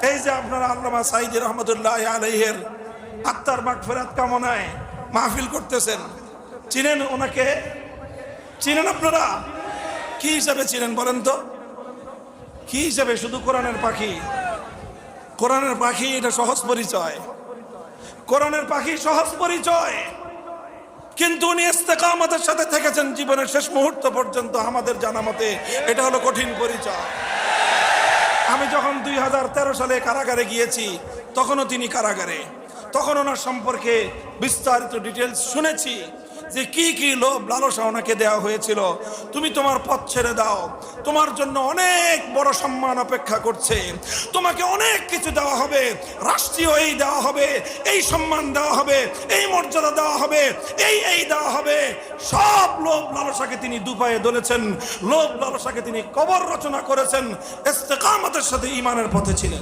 এই যে আপনারা আল্লামা সাঈদী রহমতুল্লাহ আলাইহির আত্মার মাগফিরাত কামনায় মাহফিল করতেছেন, চিনেন ওনাকে? চিনেন আপনারা? কি হিসাবে চিনেন বলেন তো? কি হিসাবে? শুধু কোরআনের পাখি। কোরআনের পাখি, এটা সহজ পরিচয়। কোরআনের পাখি সহজ পরিচয়, কিন্তু উনি ইস্তেকামতের সাথে থেকেছেন জীবনের শেষ মুহূর্ত পর্যন্ত। আমাদের জানা মতে এটা হলো কঠিন পরিচয়। আমি যখন 2013 সালে কারাগারে গিয়েছি, তখনও তিনি কারাগারে। তখন ওনার সম্পর্কে বিস্তারিত ডিটেলস শুনেছি যে কি কি লোভ লালসা ওনাকে দেওয়া হয়েছিল। তুমি তোমার পথ ছেড়ে দাও, তোমার জন্য অনেক বড় সম্মান অপেক্ষা করছে, তোমাকে অনেক কিছু দেওয়া হবে, রাষ্ট্রীয় এই দেওয়া হবে, এই সম্মান দেওয়া হবে, এই মর্যাদা দেওয়া হবে, এই দেওয়া হবে। সব লোভ লালসাকে তিনি দুপায়ে ধরেছেন, লোভ লালসাকে তিনি কবর রচনা করেছেন, ইস্তেকামতের সাথে ঈমানের পথে ছিলেন।